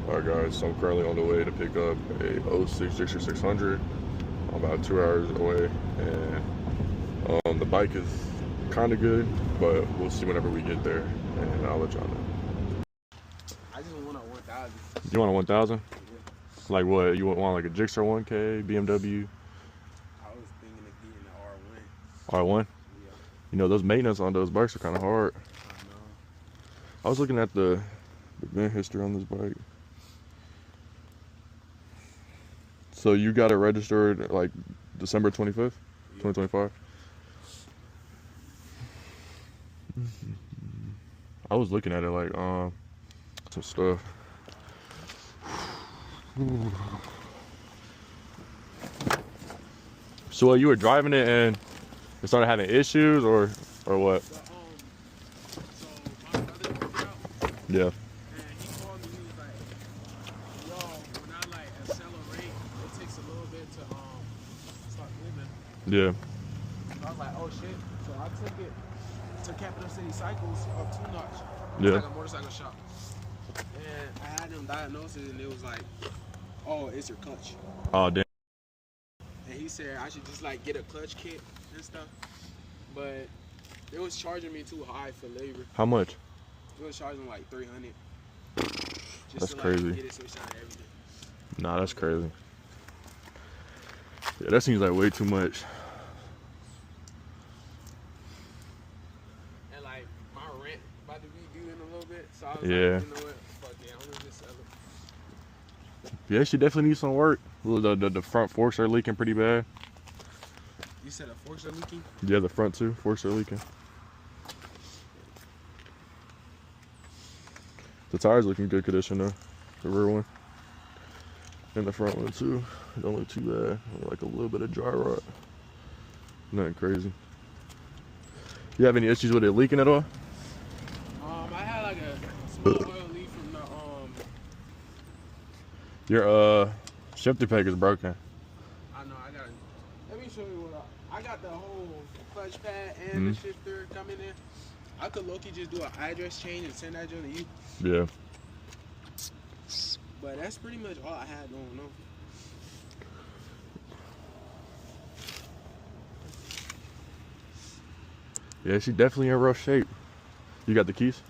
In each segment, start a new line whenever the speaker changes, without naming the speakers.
Alright guys, so I'm currently on the way to pick up a '06 GSXR 600. I'm about 2 hours away, and the bike is kind of good, but we'll see whenever we get there, and I'll let y'all know.
I just want a 1000.
You want a 1000?
Yeah.
Like what? You want like a GSXR 1K, BMW?
I was thinking of getting the R1.
R1?
Yeah.
You know, those maintenance on those bikes are kind of hard.
I know.
I was looking at the VIN history on this bike. So you got it registered like December 25th, 2025? I was looking at it like some stuff. So you were driving it and it started having issues or what?
So my brother worked out.
Yeah.
And he called me, he was like, yo, when I like accelerate, it takes a little bit to start moving.
Yeah.
So I was like, oh shit. So I took it to Capital City Cycles up 2 notch.
Yeah.
Like a motorcycle shop. And I had them diagnose it, and it was like, oh, it's your clutch.
Oh damn.
And he said I should just like get a clutch kit and stuff. But it was charging me too high for labor.
How much?
It was charging like $300.
That's
to,
crazy.
Like, get it switched out and everything.
Nah, that's crazy. Yeah, that seems like way too much.
And like my rent about to be due in a little bit, so I was
Yeah.
like, you know what? Fuck yeah, I'm gonna just sell it.
Yeah, she definitely needs some work. The front forks are leaking pretty bad.
You said the forks are leaking?
Yeah, the front two forks are leaking. The tires look in good condition though. The rear one. And the front one too. It don't look too bad. Like a little bit of dry rot. Nothing crazy. You have any issues with it leaking at all?
I had like a small oil leak from the
Your shifter peg is broken.
I know, I got. Let me show you what I got. The whole clutch pad and the shifter coming in. I could low-key just do an address change and send that to you.
Yeah.
But that's pretty much all I had going on.
Yeah, she definitely in rough shape. You got the keys?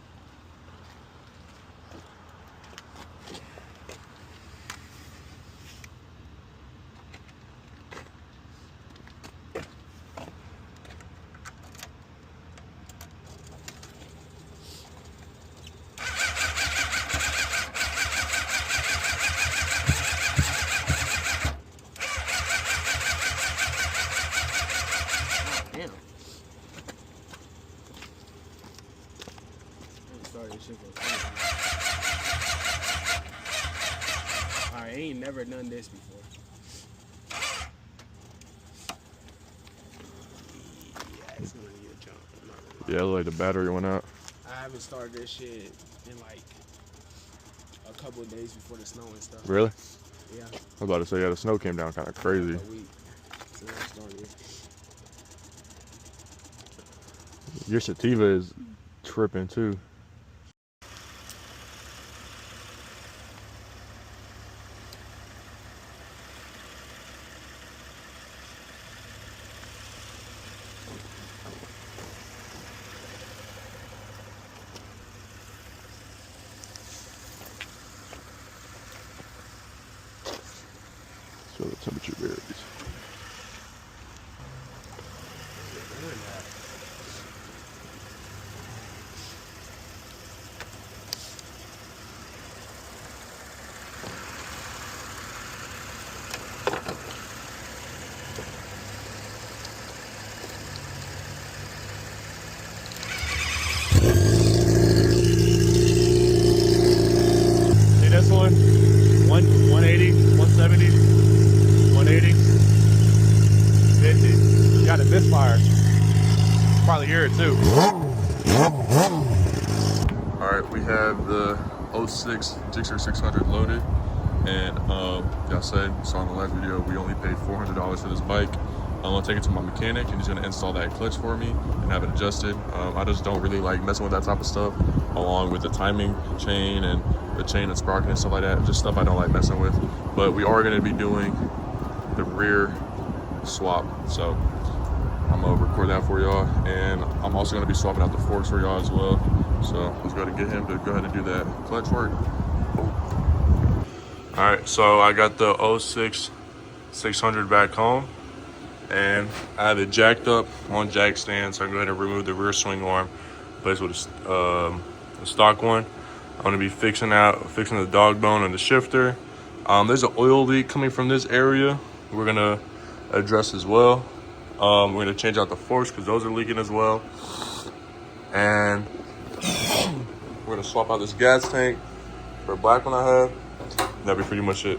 Damn. Alright, I ain't never done this before. Yeah, it's gonna need a jump.
Yeah, like the battery went out.
I haven't started this shit in like a couple of days before the snow and stuff.
Really?
Yeah.
I was about to say, yeah, the snow came down kind of crazy.
A week since I started.
Your sativa is tripping too. So the temperature varies. See this one? 180, 170, 180, 50. You got a misfire. Probably hear it too. Alright, we have the '06 GSXR 600 loaded. And y'all said, saw in the last video, we only paid $400 for this bike. I'm gonna take it to my mechanic and he's gonna install that clutch for me and have it adjusted. I just don't really like messing with that type of stuff, along with the timing chain and the chain and sprocket and stuff like that. Just stuff I don't like messing with. But we are going to be doing the rear swap. So I'm going to record that for y'all. And I'm also going to be swapping out the forks for y'all as well. So let's go ahead and get him to go ahead and do that clutch work. All right, so I got the 06 600 back home, and I have it jacked up on jack stand, so I can go ahead and remove the rear swing arm, replace with a stock one. I'm gonna be fixing the dog bone and the shifter. There's an oil leak coming from this area. We're gonna address as well. We're gonna change out the forks because those are leaking as well, and we're gonna swap out this gas tank for a black one I have. That'll be pretty much it.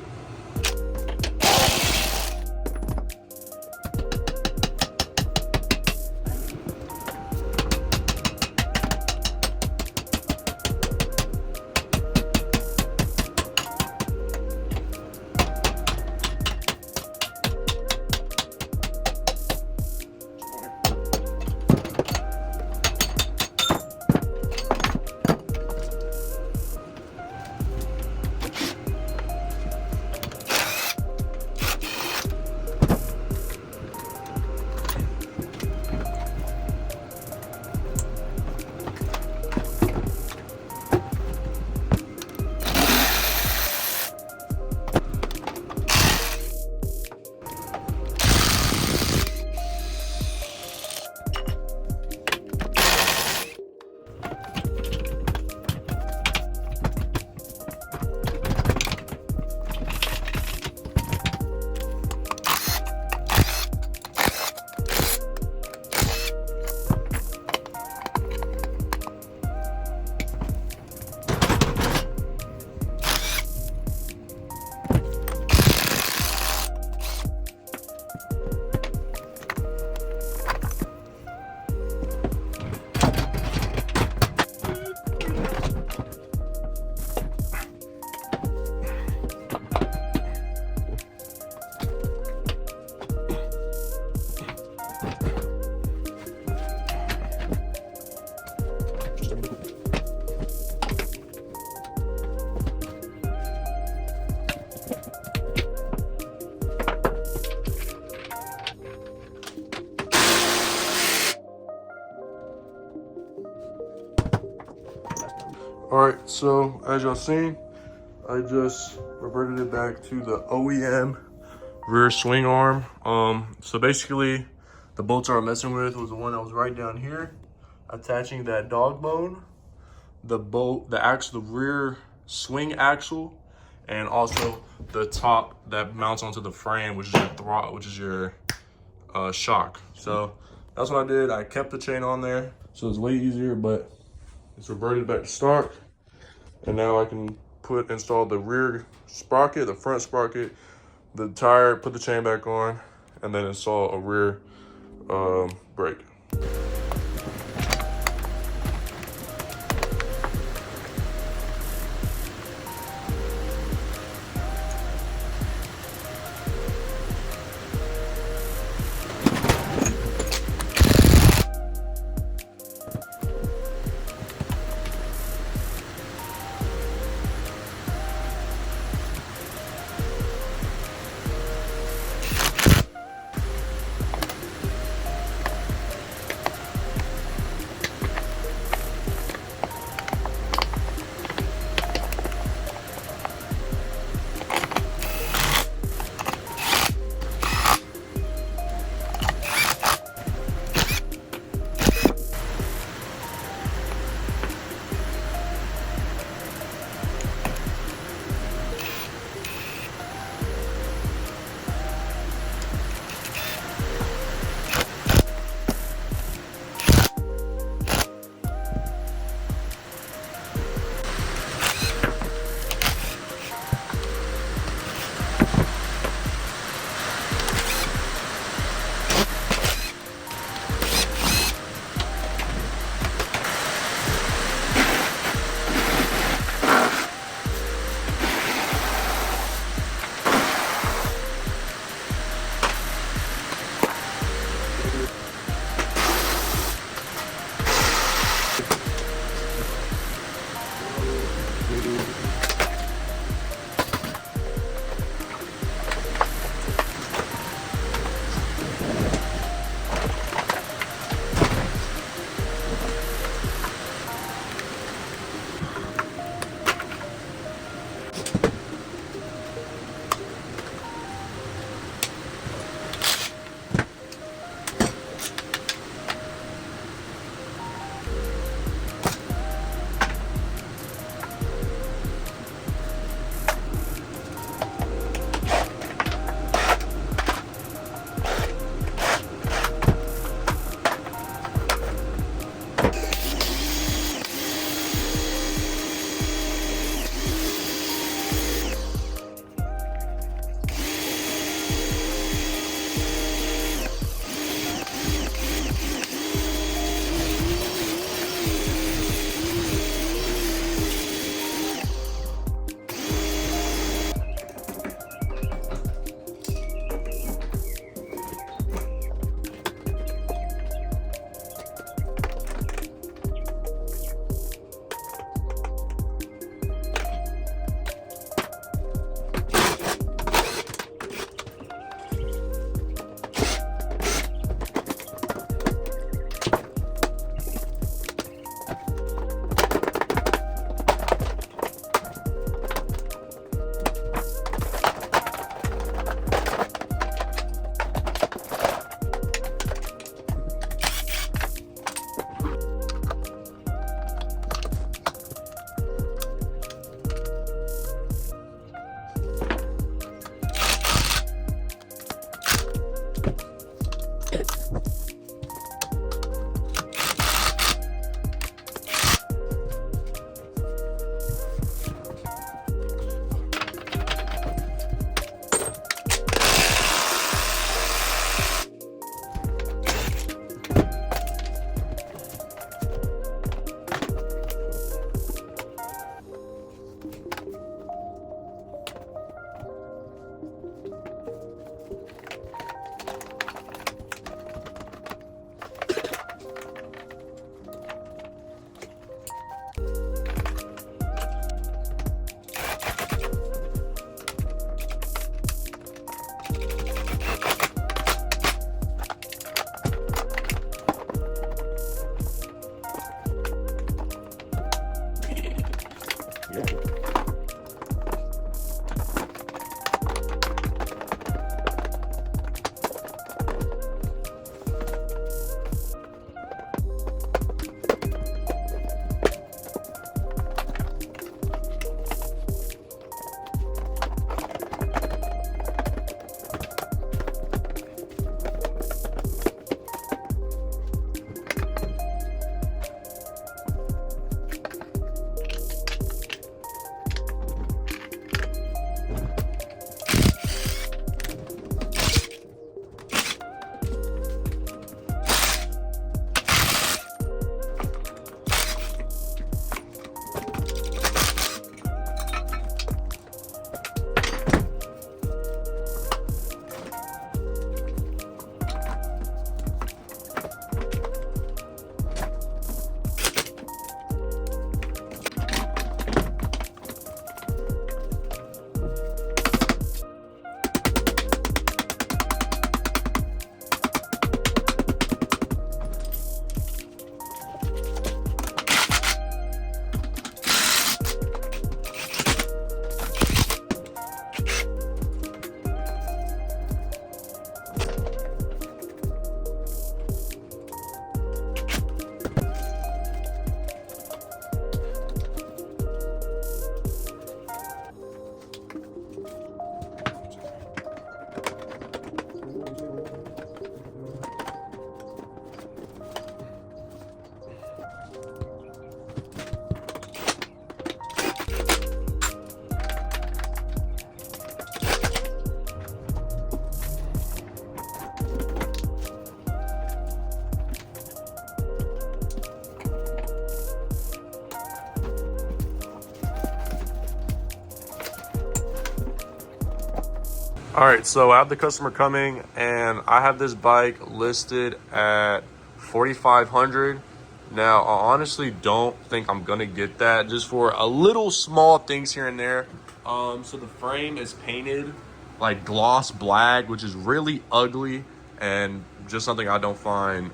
All right, so as y'all seen, I just reverted it back to the OEM rear swing arm. So basically, the bolts I was messing with was the one that was right down here, attaching that dog bone, the rear swing axle, and also the top that mounts onto the frame, which is your throttle, which is your shock. So that's what I did. I kept the chain on there, so it's way easier, but it's reverted back to stock. And now I can install the rear sprocket, the front sprocket, the tire, put the chain back on, and then install a rear brake. All right, so I have the customer coming, and I have this bike listed at 4,500. Now, I honestly don't think I'm gonna get that, just for a little small things here and there. So the frame is painted like gloss black, which is really ugly, and just something I don't find,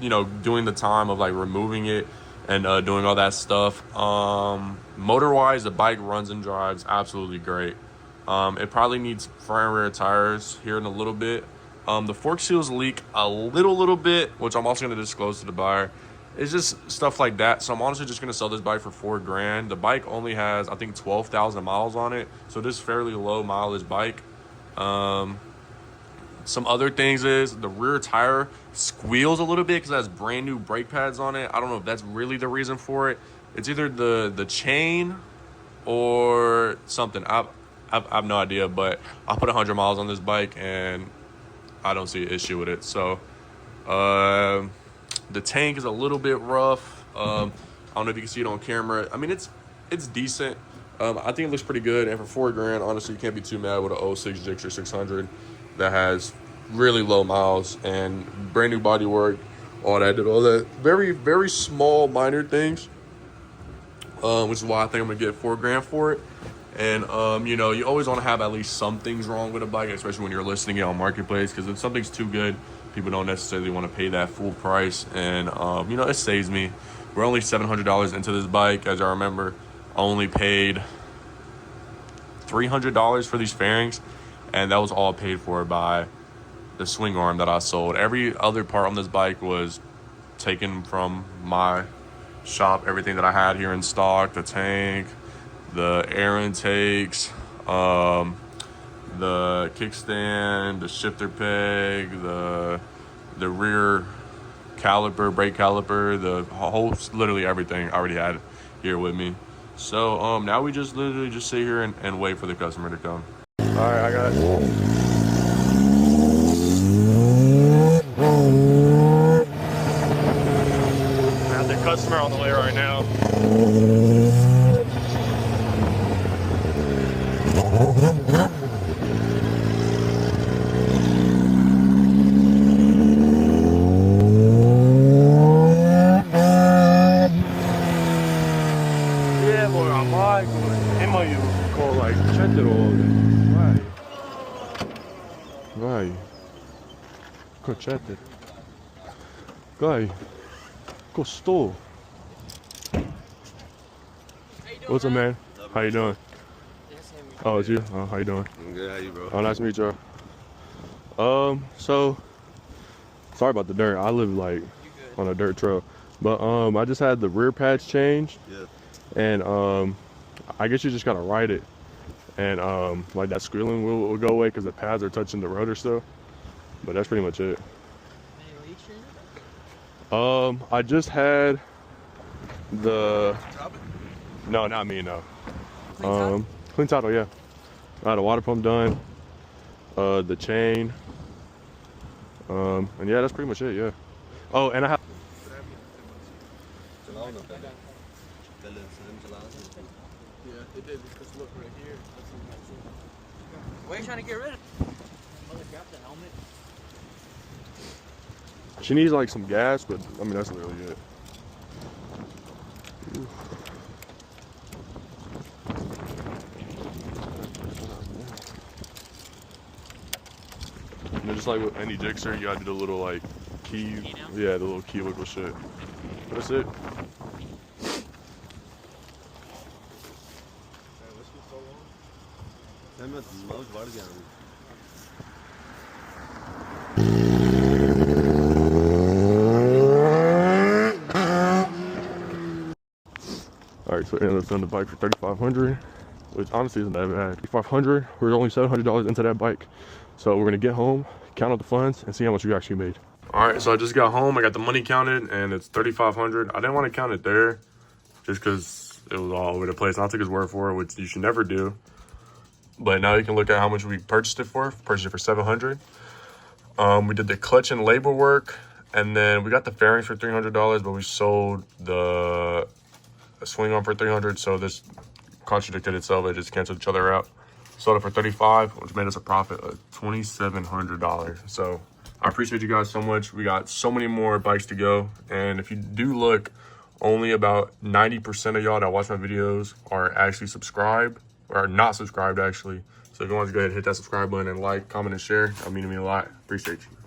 doing the time of like removing it and doing all that stuff. Motor wise, the bike runs and drives absolutely great. It probably needs front and rear tires here in a little bit. The fork seals leak a little bit, which I'm also going to disclose to the buyer. It's just stuff like that. So I'm honestly just going to sell this bike for $4,000. The bike only has, I think, 12,000 miles on it. So this fairly low mileage bike. Some other things is the rear tire squeals a little bit because it has brand new brake pads on it. I don't know if that's really the reason for it. It's either the chain or something. I have no idea, but I put 100 miles on this bike and I don't see an issue with it. So the tank is a little bit rough. I don't know if you can see it on camera. I mean, it's decent. I think it looks pretty good. And for $4,000, honestly, you can't be too mad with an 06 Gixxer 600 that has really low miles and brand new bodywork, all that. Very, very small, minor things, which is why I think I'm gonna get $4,000 for it. And you always want to have at least some things wrong with a bike, especially when you're listing it on Marketplace, because if something's too good, people don't necessarily want to pay that full price. And it saves me. We're only $700 into this bike. As I remember, I only paid $300 for these fairings, and that was all paid for by the swing arm that I sold. Every other part on this bike was taken from my shop. Everything that I had here in stock, the tank, the air intakes, the kickstand, the shifter peg, the rear caliper, brake caliper, the whole, literally everything I already had here with me. So now we just literally just sit here and wait for the customer to come. All right, I got the customer on the way right now. Vai, concete. Guy, costou. What's up, man? How you doing? Oh, it's you? Oh, how you doing?
I'm good. How you, bro?
Oh, nice to meet you. So sorry about the dirt. I live like on a dirt trail, but I just had the rear pads changed.
Yeah.
And I guess you just gotta ride it, and like that squealing will go away because the pads are touching the rotor still. But that's pretty much it.
Any leaks or anything?
I just had the. No, not me. No. Clean title, yeah. I had a water pump done. The chain. And yeah, that's pretty much it. Yeah. Oh, and I have.
Yeah, it did. Just look right here. What are you trying to get rid of? Mother grabbed the helmet.
She needs like some gas, but I mean that's literally it. Ooh. And then just like with any Gixxer, you gotta do the little like key, yeah, the little key wiggle shit. But that's it. Alright, so we ended up selling the bike for $3,500, which honestly isn't that bad. $3,500, we're only $700 into that bike. So we're gonna get home, count out the funds, and see how much we actually made. Alright, so I just got home, I got the money counted, and it's $3,500. I didn't want to count it there, just because it was all over the place. I took his word for it, which you should never do. But now you can look at how much we purchased it for. Purchased it for $700. We did the clutch and labor work, and then we got the fairings for $300, but we sold a swing arm for $300, so this contradicted itself. It just canceled each other out. Sold it for $35, which made us a profit of $2,700. So I appreciate you guys so much. We got so many more bikes to go. And if you do look, only about 90% of y'all that watch my videos are actually subscribed, or not subscribed actually. So if you want to go ahead and hit that subscribe button and like, comment, and share, that'll mean to me a lot. Appreciate you.